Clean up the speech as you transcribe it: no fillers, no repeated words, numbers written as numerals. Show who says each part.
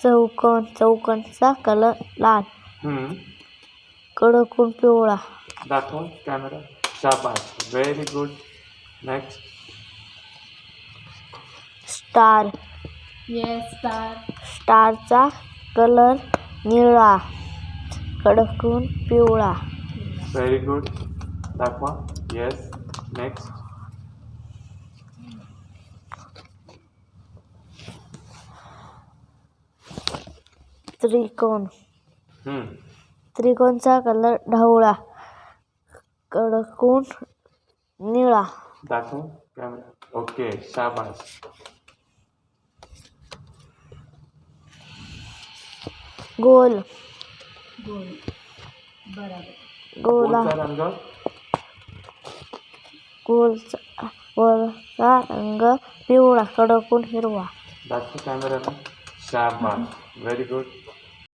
Speaker 1: चौकोनचा colour लाल, कडकून पिवळा.
Speaker 2: दाखव कॅमेरा. शाबास, व्हेरी गुड. नेक्स्ट.
Speaker 1: स्टार. स्टारचा कलर निळा, कडकून पिवळा.
Speaker 2: Very good. दाखवा. येस. नेक्स्ट.
Speaker 1: त्रिकोण. त्रिकोणचा कलर ढवळा, कडकून निळा.
Speaker 2: दाखव कॅमेरा. ओके, शाबास.
Speaker 1: गोल.
Speaker 2: गोलचा रंग.
Speaker 1: गोलचा रंग पिवळा, कडकून हिरवा.
Speaker 2: दाखव कॅमेराला. शाबास, व्हेरी गुड.